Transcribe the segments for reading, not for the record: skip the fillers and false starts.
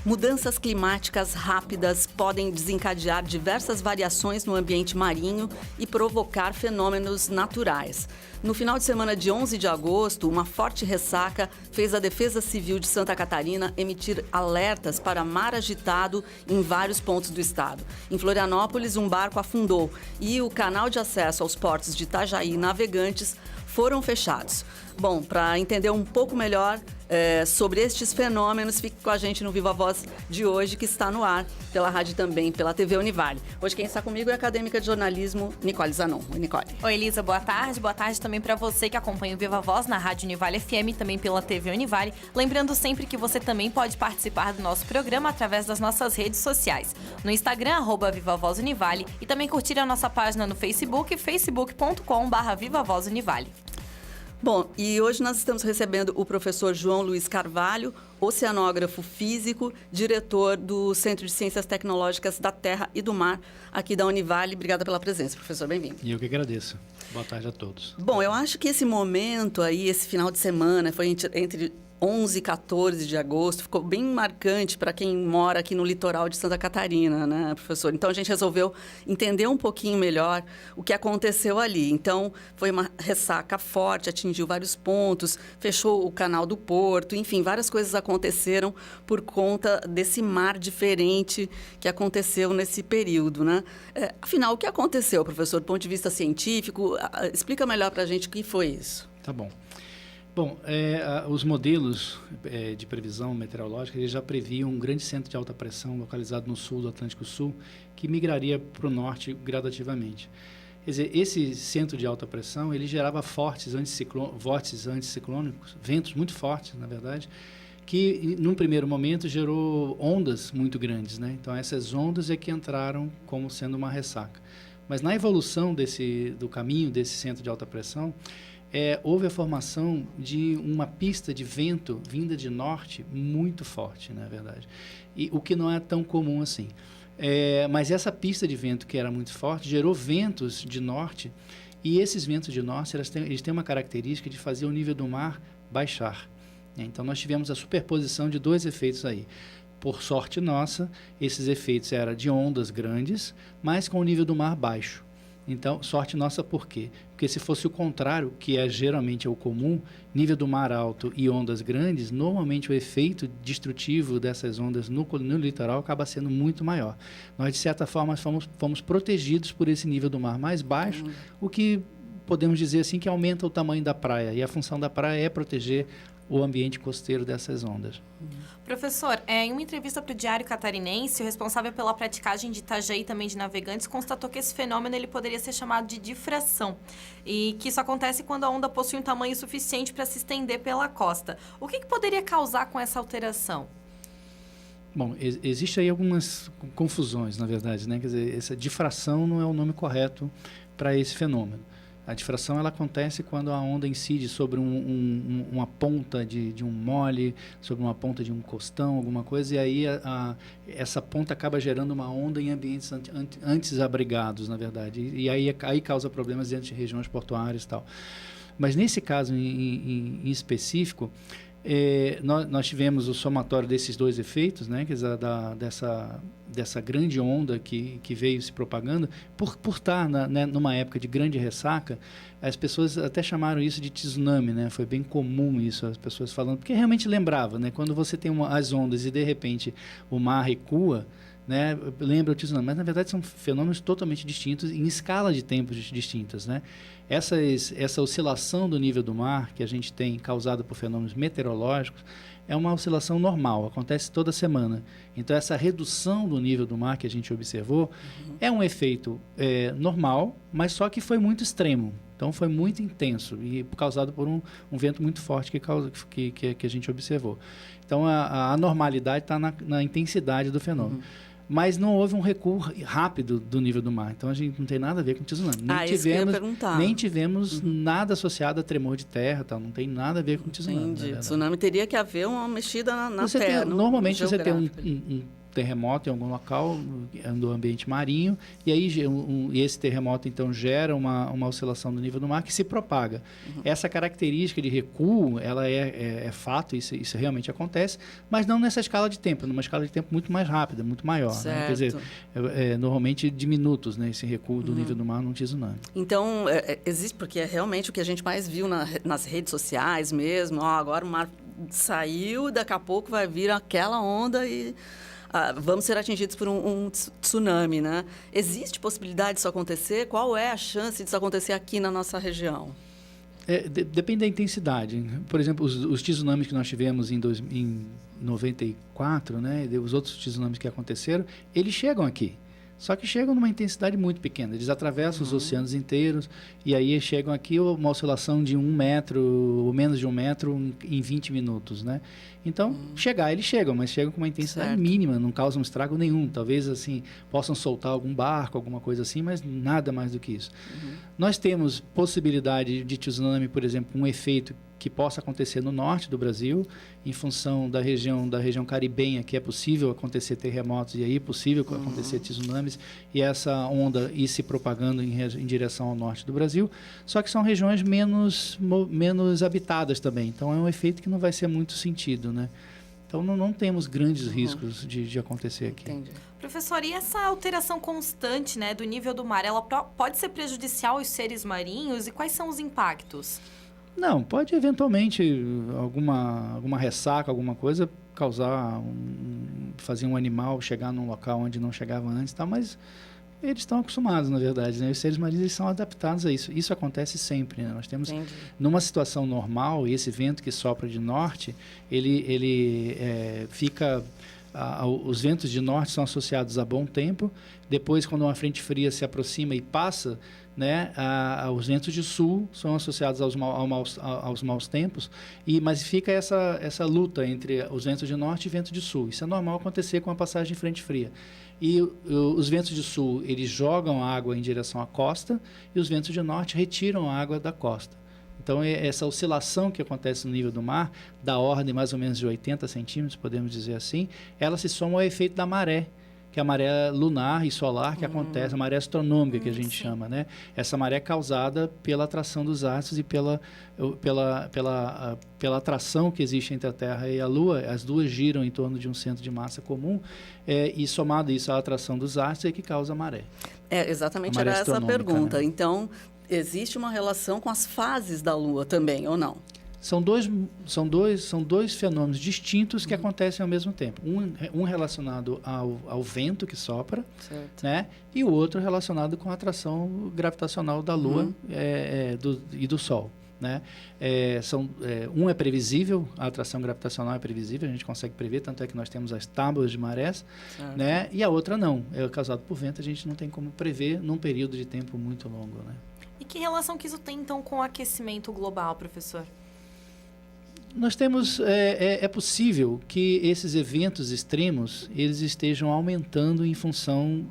Mudanças climáticas rápidas podem desencadear diversas variações no ambiente marinho e provocar fenômenos naturais. No final de semana de 11 de agosto, uma forte ressaca fez a Defesa Civil de Santa Catarina emitir alertas para mar agitado em vários pontos do estado. Em Florianópolis, um barco afundou e o canal de acesso aos portos de Itajaí e Navegantes foram fechados. Bom, para entender um pouco melhor sobre estes fenômenos, fique com a gente no Viva Voz de hoje, que está no ar pela rádio e também pela TV Univale. Hoje quem está comigo é a acadêmica de jornalismo Nicole Zanon. Oi, Nicole. Oi, Elisa, boa tarde. Boa tarde também para você que acompanha o Viva Voz na rádio Univale FM e também pela TV Univale. Lembrando sempre que você também pode participar do nosso programa através das nossas redes sociais. No Instagram, @VivaVozUnivale, e também curtir a nossa página no Facebook, facebook.com/VivaVozUnivale. Bom, e hoje nós estamos recebendo o professor João Luiz Carvalho, oceanógrafo físico, diretor do Centro de Ciências Tecnológicas da Terra e do Mar, aqui da Univale. Obrigada pela presença, professor, bem-vindo. E eu que agradeço. Boa tarde a todos. Bom, eu acho que esse momento aí, esse final de semana, foi entre 11 e 14 de agosto, ficou bem marcante para quem mora aqui no litoral de Santa Catarina, né, professor? Então, a gente resolveu entender um pouquinho melhor o que aconteceu ali. Então, foi uma ressaca forte, atingiu vários pontos, fechou o canal do Porto, enfim, várias coisas aconteceram por conta desse mar diferente que aconteceu nesse período, né? Afinal, o que aconteceu, professor, do ponto de vista científico? Explica melhor para a gente o que foi isso. Tá bom. Bom, os modelos de previsão meteorológica eles já previam um grande centro de alta pressão localizado no sul do Atlântico Sul, que migraria para o norte gradativamente. Quer dizer, esse centro de alta pressão ele gerava vórtices anticiclônicos, ventos muito fortes, na verdade, que num primeiro momento gerou ondas muito grandes, né? Então essas ondas é que entraram como sendo uma ressaca. Mas na evolução do caminho desse centro de alta pressão, houve a formação de uma pista de vento vinda de norte muito forte, na verdade. E o que não é tão comum assim. Mas essa pista de vento que era muito forte gerou ventos de norte, e esses ventos de norte eles têm uma característica de fazer o nível do mar baixar. Então nós tivemos a superposição de dois efeitos aí. Por sorte nossa, esses efeitos eram de ondas grandes, mas com o nível do mar baixo. Então, sorte nossa por quê? Porque se fosse o contrário, que geralmente é o comum, nível do mar alto e ondas grandes, normalmente o efeito destrutivo dessas ondas no litoral acaba sendo muito maior. Nós, de certa forma, fomos protegidos por esse nível do mar mais baixo, o que podemos dizer assim que aumenta o tamanho da praia. E a função da praia é proteger o ambiente costeiro dessas ondas. Professor, em uma entrevista para o Diário Catarinense, o responsável pela praticagem de Itajaí e também de Navegantes constatou que esse fenômeno ele poderia ser chamado de difração e que isso acontece quando a onda possui um tamanho suficiente para se estender pela costa. O que poderia causar com essa alteração? Bom, existe aí algumas confusões, na verdade, né? Quer dizer, essa difração não é o nome correto para esse fenômeno. A difração ela acontece quando a onda incide sobre uma ponta de um mole, sobre uma ponta de um costão, alguma coisa, e aí essa ponta acaba gerando uma onda em ambientes antes abrigados, na verdade, e aí causa problemas dentro de regiões portuárias e tal. Mas nesse caso em específico, nós tivemos o somatório desses dois efeitos, né, quer dizer, dessa grande onda que veio se propagando, por estar numa época de grande ressaca. As pessoas até chamaram isso de tsunami, né? Foi bem comum isso, as pessoas falando, porque realmente lembrava, né? Quando você tem as ondas e de repente o mar recua, né, lembra o tsunami, mas na verdade são fenômenos totalmente distintos em escala de tempos distintas, né? Essa oscilação do nível do mar que a gente tem causada por fenômenos meteorológicos é uma oscilação normal, acontece toda semana. Então essa redução do nível do mar que a gente observou é um efeito normal, mas só que foi muito extremo. Então foi muito intenso e causado por um vento muito forte que a gente observou. Então a normalidade está na intensidade do fenômeno. Mas não houve um recuo rápido do nível do mar. Então, a gente não tem nada a ver com tsunami. Nem tivemos nada associado a tremor de terra, tal. Não tem nada a ver com tsunami. Entendi. Tsunami teria que haver uma mexida na terra. Normalmente, você tem terremoto em algum local do ambiente marinho, e aí esse terremoto então gera uma oscilação do nível do mar que se propaga. Essa característica de recuo, ela é fato, isso realmente acontece, mas não nessa escala de tempo, numa escala de tempo muito mais rápida, muito maior. Né? Quer dizer, normalmente de minutos, né, esse recuo do nível do mar num tsunami. Então, existe, porque é realmente o que a gente mais viu nas redes sociais mesmo, agora o mar saiu, daqui a pouco vai vir aquela onda e vamos ser atingidos por um tsunami, né? Existe possibilidade disso acontecer? Qual é a chance disso acontecer aqui na nossa região? Depende da intensidade. Por exemplo, os tsunamis que nós tivemos em 94, né, e os outros tsunamis que aconteceram, eles chegam aqui. Só que chegam numa intensidade muito pequena. Eles atravessam os oceanos inteiros e aí chegam aqui uma oscilação de 1 metro ou menos de 1 metro em 20 minutos, né? Então, eles chegam, mas chegam com uma intensidade mínima, não causam estrago nenhum. Talvez, assim, possam soltar algum barco, alguma coisa assim, mas nada mais do que isso. Nós temos possibilidade de tsunami, por exemplo, um efeito que possa acontecer no norte do Brasil, em função da região caribenha, que é possível acontecer terremotos e aí é possível acontecer tsunamis, e essa onda ir se propagando em direção ao norte do Brasil, só que são regiões menos habitadas também, então é um efeito que não vai ser muito sentido, né? Então não temos grandes riscos de acontecer aqui. Entendi. Professor, e essa alteração constante, né, do nível do mar, ela pode ser prejudicial aos seres marinhos e quais são os impactos? Não, pode eventualmente alguma ressaca, alguma coisa, fazer um animal chegar num local onde não chegava antes, tá? Mas eles estão acostumados, na verdade, né? Os seres marinhos eles são adaptados a isso. Isso acontece sempre, né? Nós temos, numa situação normal, esse vento que sopra de norte, ele fica... os ventos de norte são associados a bom tempo. Depois, quando uma frente fria se aproxima e passa, né, os ventos de sul são associados aos maus tempos, mas fica essa luta entre os ventos de norte e vento de sul. Isso é normal acontecer com a passagem de frente fria. E os ventos de sul, eles jogam a água em direção à costa, e os ventos de norte retiram a água da costa. Então, essa oscilação que acontece no nível do mar, da ordem mais ou menos de 80 centímetros, podemos dizer assim, ela se soma ao efeito da maré, que é a maré lunar e solar que acontece, a maré astronômica que a gente chama, né? Essa maré é causada pela atração dos astros e pela atração que existe entre a Terra e a Lua. As duas giram em torno de um centro de massa comum, e somado isso à atração dos astros é que causa a maré. Exatamente, era essa a pergunta. Né? Então, existe uma relação com as fases da Lua também, ou não? São dois fenômenos distintos que acontecem ao mesmo tempo. Um relacionado ao vento que sopra, né? E o outro relacionado com a atração gravitacional da Lua e do Sol. Né? Um é previsível, a atração gravitacional é previsível, a gente consegue prever, tanto é que nós temos as tábuas de marés, né? E a outra não, é causado por vento, a gente não tem como prever num período de tempo muito longo. Né? E que relação que isso tem, então, com o aquecimento global, professor? Nós temos, é possível que esses eventos extremos, eles estejam aumentando em função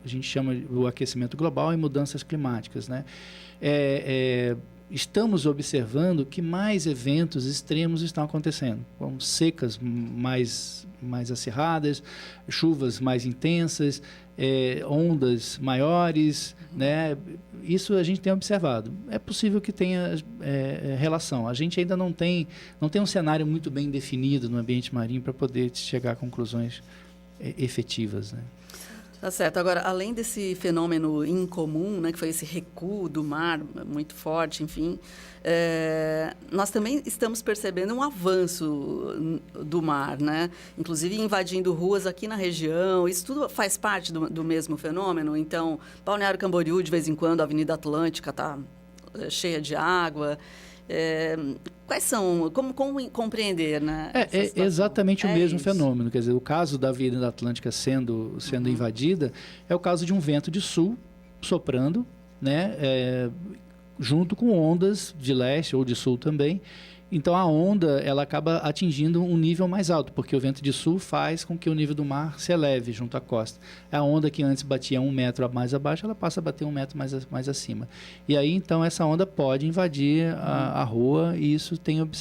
a gente chama o aquecimento global e mudanças climáticas, né? Estamos observando que mais eventos extremos estão acontecendo, como secas mais acirradas, chuvas mais intensas, ondas maiores, né? Isso a gente tem observado. É possível que tenha relação. A gente ainda não tem um cenário muito bem definido no ambiente marinho para poder chegar a conclusões efetivas, né? Tá certo. Agora, além desse fenômeno incomum, né, que foi esse recuo do mar muito forte, enfim, nós também estamos percebendo um avanço do mar, né? Inclusive invadindo ruas aqui na região. Isso tudo faz parte do mesmo fenômeno? Então, Balneário Camboriú, de vez em quando, a Avenida Atlântica está cheia de água. Quais são, como compreender, né? É exatamente o mesmo fenômeno. Quer dizer, o caso da Avenida Atlântica sendo invadida é o caso de um vento de sul soprando, né? Junto com ondas de leste ou de sul também, Então, a onda ela acaba atingindo um nível mais alto, porque o vento de sul faz com que o nível do mar se eleve junto à costa. A onda que antes batia 1 metro mais abaixo, ela passa a bater 1 metro mais acima. E aí, então, essa onda pode invadir a rua, e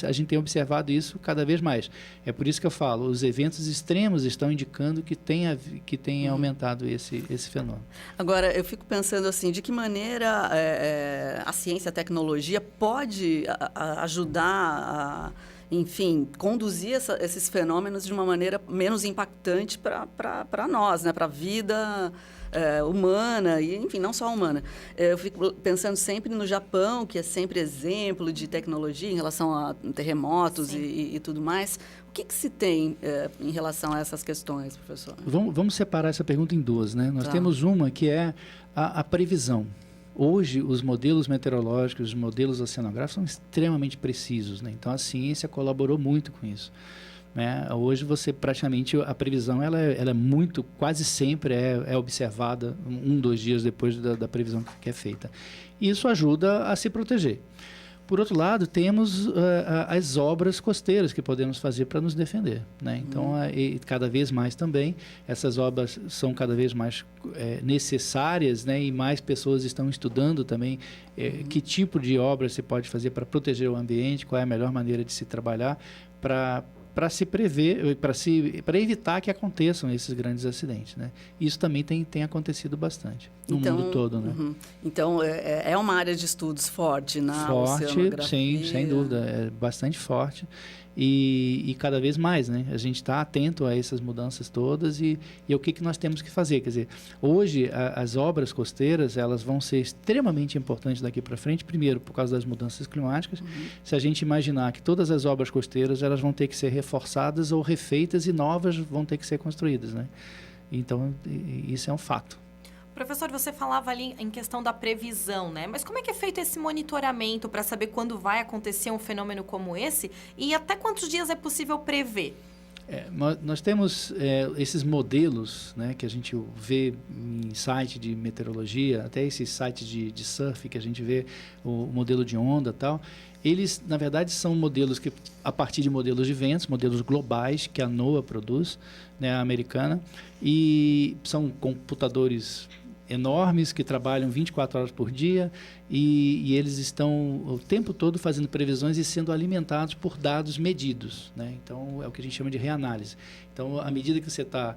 a gente tem observado isso cada vez mais. É por isso que eu falo, os eventos extremos estão indicando que tem aumentado esse fenômeno. Agora, eu fico pensando assim, de que maneira a ciência e a tecnologia pode ajudar enfim, conduzir esses fenômenos de uma maneira menos impactante para nós, né? Para a vida humana, e, enfim, não só humana. Eu fico pensando sempre no Japão, que é sempre exemplo de tecnologia em relação a terremotos e tudo mais. O que se tem em relação a essas questões, professor? Vamos separar essa pergunta em duas, né? Nós temos uma que é a previsão. Hoje, os modelos meteorológicos, os modelos oceanográficos são extremamente precisos, né? Então, a ciência colaborou muito com isso, né? Hoje, praticamente, a previsão, ela é muito, quase sempre é observada 2 dias depois da previsão que é feita. E isso ajuda a se proteger. Por outro lado, temos as obras costeiras que podemos fazer para nos defender, né? Então, cada vez mais também, essas obras são cada vez mais necessárias, né? E mais pessoas estão estudando também que tipo de obra se pode fazer para proteger o ambiente, qual é a melhor maneira de se trabalhar para se prever, para evitar que aconteçam esses grandes acidentes, né? Isso também tem acontecido bastante no mundo todo, né? Então, é uma área de estudos forte na oceanografia. Sim, sem dúvida, é bastante forte e cada vez mais, né? A gente está atento a essas mudanças todas e o que nós temos que fazer. Quer dizer, hoje as obras costeiras, elas vão ser extremamente importantes daqui para frente, primeiro por causa das mudanças climáticas. Se a gente imaginar que todas as obras costeiras, elas vão ter que ser reforçadas ou refeitas e novas vão ter que ser construídas, né? Então, isso é um fato. Professor, você falava ali em questão da previsão, né? Mas como é que é feito esse monitoramento para saber quando vai acontecer um fenômeno como esse? E até quantos dias é possível prever? Nós temos esses modelos, né, que a gente vê em site de meteorologia, até esses sites de surf que a gente vê, o modelo de onda e tal. Eles, na verdade, são modelos que, a partir de modelos de ventos, modelos globais que a NOAA produz, né, a americana, e são computadores enormes que trabalham 24 horas por dia e eles estão o tempo todo fazendo previsões e sendo alimentados por dados medidos, né? Então, é o que a gente chama de reanálise. Então, à medida que você está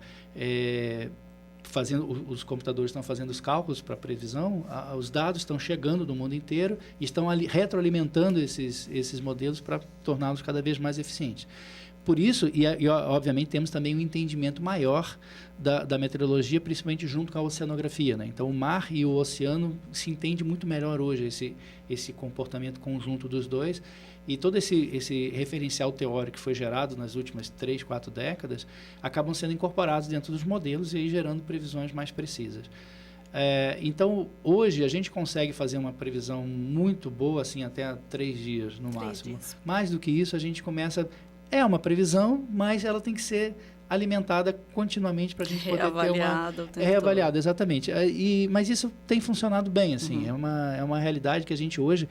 os computadores estão fazendo os cálculos para a previsão, os dados estão chegando do mundo inteiro e estão retroalimentando esses modelos para torná-los cada vez mais eficientes. Por isso, obviamente, temos também um entendimento maior da meteorologia, principalmente junto com a oceanografia, né? Então, o mar e o oceano se entende muito melhor hoje, esse comportamento conjunto dos dois. E todo esse referencial teórico que foi gerado nas últimas 3, 4 décadas, acabam sendo incorporados dentro dos modelos e aí gerando previsões mais precisas. Então, hoje, a gente consegue fazer uma previsão muito boa, assim, até 3 dias no máximo. Mais do que isso, a gente começa... É uma previsão, mas ela tem que ser alimentada continuamente para a gente poder ter reavaliada, exatamente. Mas isso tem funcionado bem, assim. É uma realidade que a gente hoje...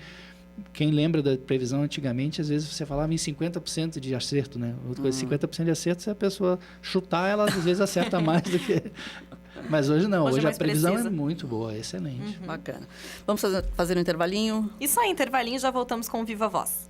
Quem lembra da previsão antigamente, às vezes você falava em 50% de acerto, né? Outra coisa, 50% de acerto, se a pessoa chutar, ela às vezes acerta mais do que... Mas hoje não, hoje a previsão é muito boa, é excelente. Bacana. Vamos fazer um intervalinho? Isso aí, intervalinho, já voltamos com o Viva Voz.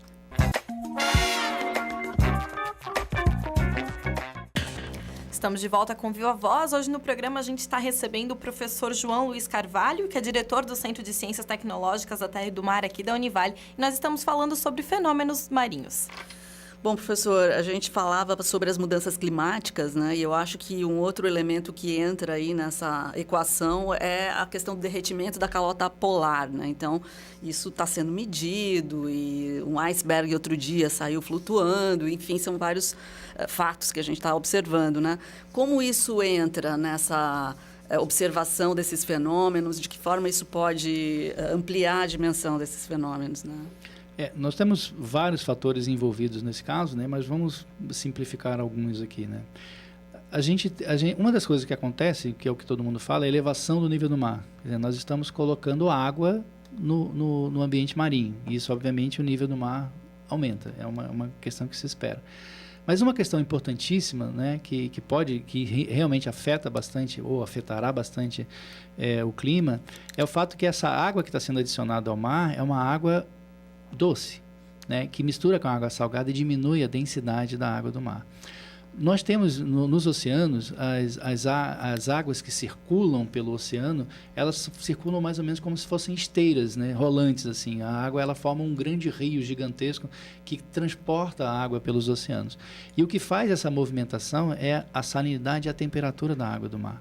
Estamos de volta com Viva Voz. Hoje no programa a gente está recebendo o professor João Luiz Carvalho, que é diretor do Centro de Ciências Tecnológicas da Terra e do Mar aqui da Univale. E nós estamos falando sobre fenômenos marinhos. Bom, professor, a gente falava sobre as mudanças climáticas, né? E eu acho que um outro elemento que entra aí nessa equação é a questão do derretimento da calota polar, né? Então, isso está sendo medido e um iceberg outro dia saiu flutuando, enfim, são vários fatos que a gente está observando, né? Como isso entra nessa observação desses fenômenos, de que forma isso pode ampliar a dimensão desses fenômenos, né? Nós temos vários fatores envolvidos nesse caso, né? Mas vamos simplificar alguns aqui, né? Uma das coisas que acontece, que é o que todo mundo fala, é a elevação do nível do mar. Quer dizer, nós estamos colocando água no ambiente marinho. E isso, obviamente, o nível do mar aumenta. É uma questão que se espera. Mas uma questão importantíssima, né, que realmente afeta bastante, ou afetará bastante o clima, é o fato que essa água que está sendo adicionada ao mar é uma água doce, né, que mistura com a água salgada e diminui a densidade da água do mar. Nós temos nos oceanos, as águas que circulam pelo oceano, elas circulam mais ou menos como se fossem esteiras, né, rolantes, assim. A água, ela forma um grande rio gigantesco que transporta a água pelos oceanos. E o que faz essa movimentação é a salinidade e a temperatura da água do mar.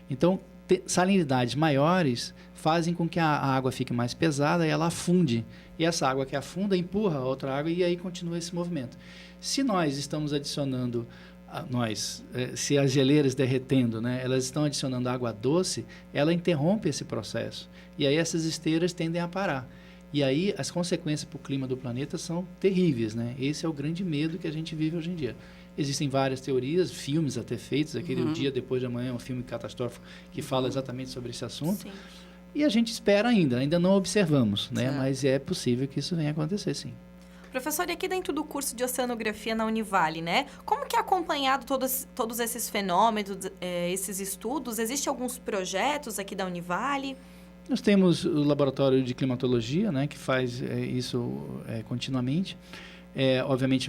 Então, salinidades maiores fazem com que a água fique mais pesada e ela afunde. E essa água que afunda empurra a outra água e aí continua esse movimento. Se nós estamos adicionando, se as geleiras derretendo, né, elas estão adicionando água doce, ela interrompe esse processo. E aí essas esteiras tendem a parar. E aí as consequências para o clima do planeta são terríveis, né? Esse é o grande medo que a gente vive hoje em dia. Existem várias teorias, filmes até feitos, aquele O Dia Depois de Amanhã, um filme catastrófico que fala exatamente sobre esse assunto. Sim. E a gente espera ainda não observamos, né? Mas é possível que isso venha a acontecer, sim. Professor, e aqui dentro do curso de Oceanografia na Univale, né? Como que é acompanhado todos esses fenômenos, esses estudos? Existem alguns projetos aqui da Univale? Nós temos o Laboratório de Climatologia, né, que faz isso continuamente. Obviamente,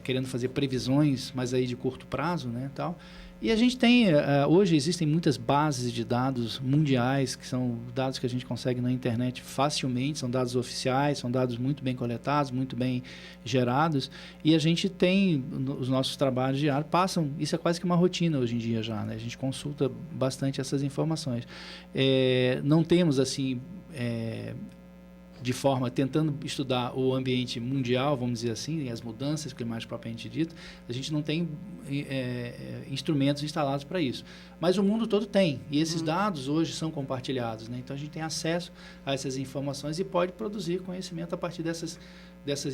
querendo fazer previsões, mas aí de curto prazo, né, tal. E a gente tem, hoje existem muitas bases de dados mundiais, que são dados que a gente consegue na internet facilmente, são dados oficiais, são dados muito bem coletados, muito bem gerados, e a gente tem, os nossos trabalhos diários passam, isso é quase que uma rotina hoje em dia já, né? A gente consulta bastante essas informações. Não temos, assim, de forma, tentando estudar o ambiente mundial, vamos dizer assim, as mudanças climáticas propriamente dito, a gente não tem instrumentos instalados para isso. Mas o mundo todo tem, e esses dados hoje são compartilhados, né? Então a gente tem acesso a essas informações e pode produzir conhecimento a partir dessas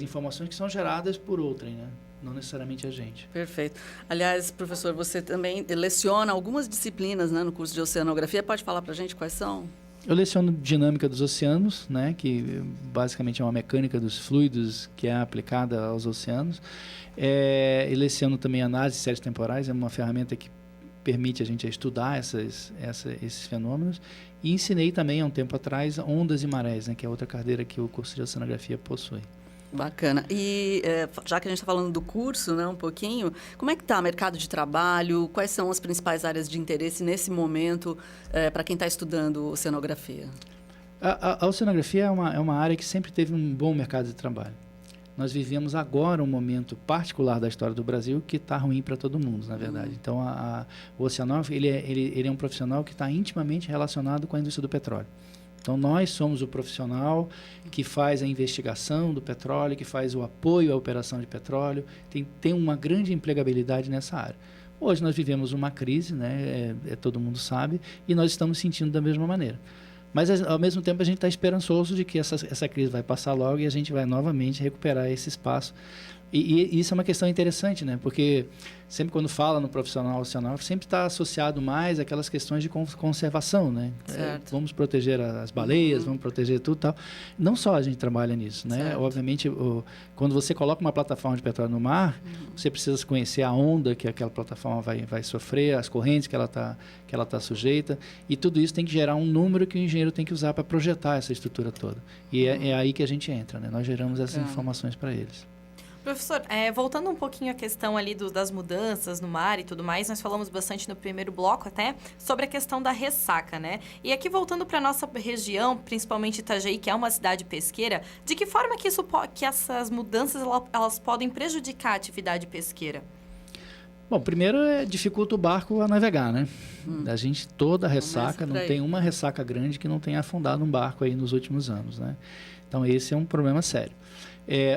informações que são geradas por outrem, né? Não necessariamente a gente. Perfeito. Aliás, professor, você também leciona algumas disciplinas, né, no curso de Oceanografia. Pode falar para a gente quais são? Eu leciono dinâmica dos oceanos, né, que basicamente é uma mecânica dos fluidos que é aplicada aos oceanos. E leciono também análise de séries temporais, é uma ferramenta que permite a gente estudar esses fenômenos. E ensinei também, há um tempo atrás, ondas e marés, né, que é outra cadeira que o curso de oceanografia possui. Bacana. E já que a gente está falando do curso, né, um pouquinho, como é que está o mercado de trabalho? Quais são as principais áreas de interesse nesse momento para quem está estudando oceanografia? A oceanografia é uma área que sempre teve um bom mercado de trabalho. Nós vivemos agora um momento particular da história do Brasil que está ruim para todo mundo, na verdade. Então, o oceanógrafo ele é um profissional que está intimamente relacionado com a indústria do petróleo. Então, nós somos o profissional que faz a investigação do petróleo, que faz o apoio à operação de petróleo, tem uma grande empregabilidade nessa área. Hoje nós vivemos uma crise, né, todo mundo sabe, e nós estamos sentindo da mesma maneira. Mas, ao mesmo tempo, a gente está esperançoso de que essa crise vai passar logo e a gente vai novamente recuperar esse espaço. E isso é uma questão interessante, né? Porque sempre quando fala no profissional oceanógrafo, sempre está associado mais àquelas questões de conservação, né? Vamos proteger as baleias, vamos proteger tudo e tal. Não só a gente trabalha nisso, né? Certo. Obviamente, quando você coloca uma plataforma de petróleo no mar, você precisa conhecer a onda que aquela plataforma vai sofrer, as correntes que ela tá sujeita, e tudo isso tem que gerar um número que o engenheiro tem que usar para projetar essa estrutura toda. E é aí que a gente entra, né? Nós geramos essas informações para eles. Professor, voltando um pouquinho à questão ali das mudanças no mar e tudo mais, nós falamos bastante no primeiro bloco até sobre a questão da ressaca, né? E aqui voltando para a nossa região, principalmente Itajaí, que é uma cidade pesqueira, de que forma que essas mudanças elas podem prejudicar a atividade pesqueira? Bom, primeiro dificulta o barco a navegar, né? A gente toda ressaca, não tem uma ressaca grande que não tenha afundado um barco aí nos últimos anos, né? Então esse é um problema sério.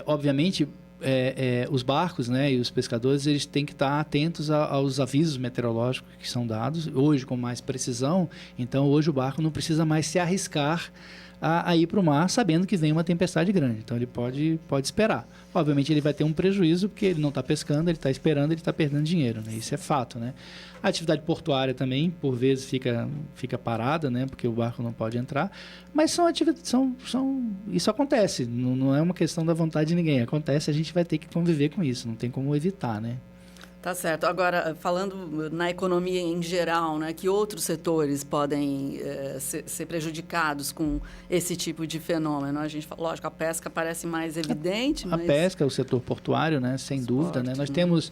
Obviamente, os barcos, né, e os pescadores, eles têm que estar atentos aos avisos meteorológicos que são dados, hoje com mais precisão. Então hoje o barco não precisa mais se arriscar a ir para o mar sabendo que vem uma tempestade grande. Então, ele pode esperar. Obviamente, ele vai ter um prejuízo porque ele não está pescando, ele está esperando, ele está perdendo dinheiro, né? Isso é fato, né? A atividade portuária também, por vezes, fica parada, né? Porque o barco não pode entrar. Mas isso acontece. Não é uma questão da vontade de ninguém. Acontece, a gente vai ter que conviver com isso. Não tem como evitar, né? Tá certo. Agora, falando na economia em geral, né, que outros setores podem ser prejudicados com esse tipo de fenômeno? A gente, lógico, a pesca parece mais evidente, A pesca, o setor portuário, né, sem dúvida, né? Nós temos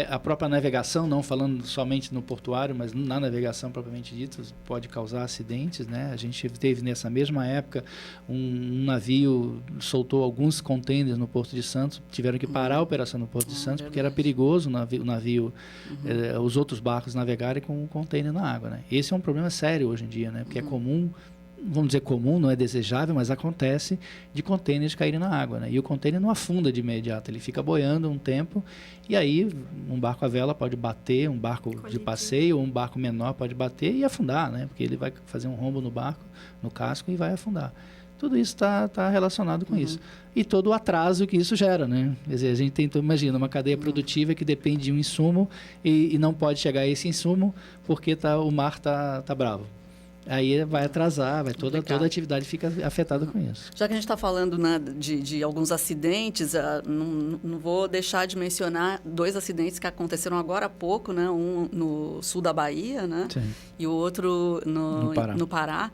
a própria navegação, não falando somente no portuário, mas na navegação propriamente dita, pode causar acidentes, né? A gente teve nessa mesma época um navio soltou alguns contêineres no Porto de Santos, tiveram que parar a operação no Porto de Santos porque era perigoso o navio os outros barcos navegarem com um contêiner na água, né? Esse é um problema sério hoje em dia, né? Porque é comum, vamos dizer comum, não é desejável, mas acontece de contêineres caírem na água, né? E o contêiner não afunda de imediato, ele fica boiando um tempo e aí um barco à vela pode bater, um barco de passeio ou um barco menor pode bater e afundar, né? Porque ele vai fazer um rombo no barco, no casco e vai afundar. Tudo isso está relacionado com isso. E todo o atraso que isso gera, né? Quer dizer, a gente imagina uma cadeia produtiva que depende de um insumo e não pode chegar a esse insumo porque o mar está bravo. Aí vai atrasar, toda a atividade fica afetada com isso. Já que a gente está falando, né, de alguns acidentes, não vou deixar de mencionar 2 acidentes que aconteceram agora há pouco, né? Um no sul da Bahia, né? Sim. E o outro no Pará.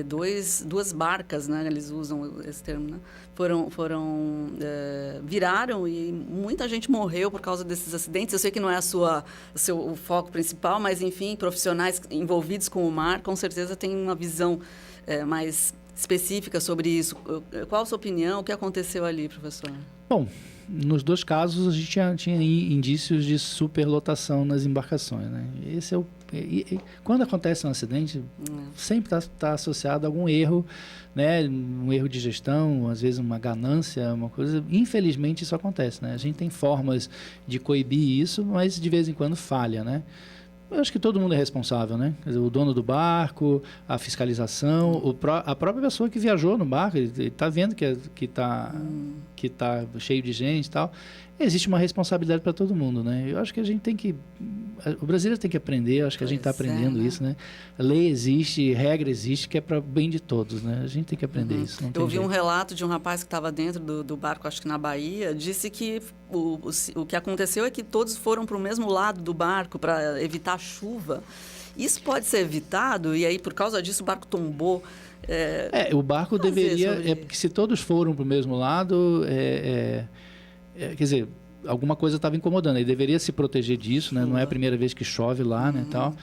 Duas barcas, né? Eles usam esse termo, né? Viraram e muita gente morreu por causa desses acidentes. Eu sei que não é o foco principal, mas, enfim, profissionais envolvidos com o mar, com certeza têm uma visão mais específica sobre isso. Qual a sua opinião? O que aconteceu ali, professor? Bom, nos 2 casos a gente tinha indícios de superlotação nas embarcações, né? Esse é quando acontece um acidente, sempre está associado a algum erro, né? Um erro de gestão, às vezes uma ganância, uma coisa. Infelizmente isso acontece, né? A gente tem formas de coibir isso, mas de vez em quando falha, né? Eu acho que todo mundo é responsável, né? Quer dizer, o dono do barco, a fiscalização, a própria pessoa que viajou no barco, ele está vendo que tá cheio de gente e tal. Existe uma responsabilidade para todo mundo, né? Eu acho que a gente o brasileiro tem que aprender, eu acho que a gente está aprendendo isso, né? Lei existe, regra existe, que é para o bem de todos, né? A gente tem que aprender isso. Não tem Eu ouvi jeito. um relato de um rapaz que estava dentro do barco, acho que na Bahia, disse que o que aconteceu é que todos foram para o mesmo lado do barco para evitar chuva. Isso pode ser evitado e aí, por causa disso, o barco tombou. O barco deveria... porque se todos foram para o mesmo lado, quer dizer, alguma coisa estava incomodando. Ele deveria se proteger disso, né? Não é a primeira vez que chove lá, né, tal.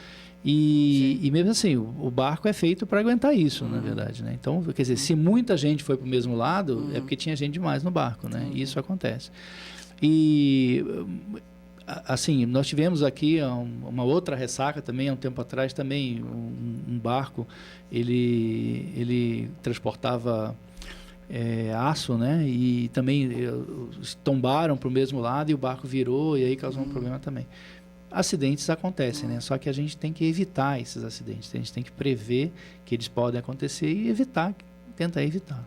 E mesmo assim, o barco é feito para aguentar isso, na verdade, né? Então, quer dizer, se muita gente foi para o mesmo lado, é porque tinha gente demais no barco, né? E isso acontece. E, assim, nós tivemos aqui uma outra ressaca também, há um tempo atrás, também, um barco, ele transportava... aço, né? E também tombaram para o mesmo lado e o barco virou e aí causou um problema também. Acidentes acontecem, né? Só que a gente tem que evitar esses acidentes. A gente tem que prever que eles podem acontecer e tentar evitar.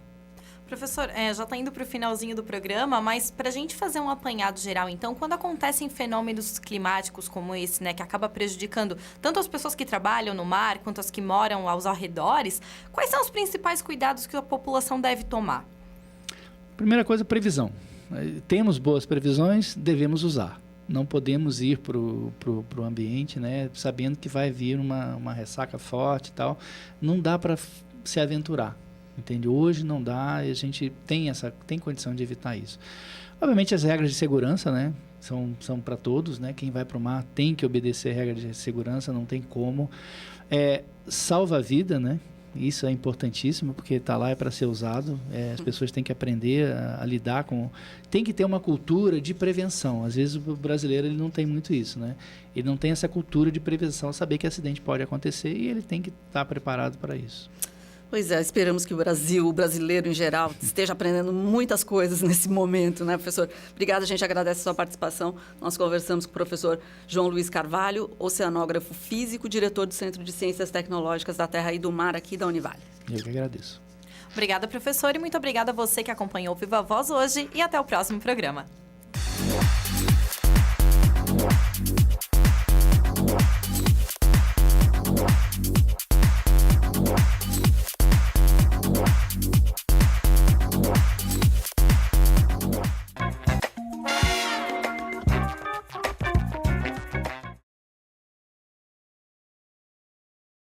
Professor, já está indo para o finalzinho do programa, mas para a gente fazer um apanhado geral, então, quando acontecem fenômenos climáticos como esse, né, que acaba prejudicando tanto as pessoas que trabalham no mar, quanto as que moram aos arredores, quais são os principais cuidados que a população deve tomar? Primeira coisa, previsão. Temos boas previsões, devemos usar. Não podemos ir para o ambiente, né, sabendo que vai vir uma ressaca forte e tal. Não dá para se aventurar. Entende? Hoje não dá, a gente tem condição de evitar isso. Obviamente as regras de segurança, né, são para todos, né? Quem vai para o mar tem que obedecer regras de segurança, não tem como. Salva a vida, né? Isso é importantíssimo, porque está lá para ser usado. As pessoas têm que aprender a lidar com... Tem que ter uma cultura de prevenção. Às vezes o brasileiro ele não tem muito isso, né? Ele não tem essa cultura de prevenção, saber que acidente pode acontecer e ele tem que estar preparado para isso. Pois é, esperamos que o brasileiro em geral, esteja aprendendo muitas coisas nesse momento, né, professor? Obrigada, a gente agradece a sua participação. Nós conversamos com o professor João Luiz Carvalho, oceanógrafo físico, diretor do Centro de Ciências Tecnológicas da Terra e do Mar aqui da Univale. Eu que agradeço. Obrigada, professor, e muito obrigada a você que acompanhou o Viva Voz hoje e até o próximo programa.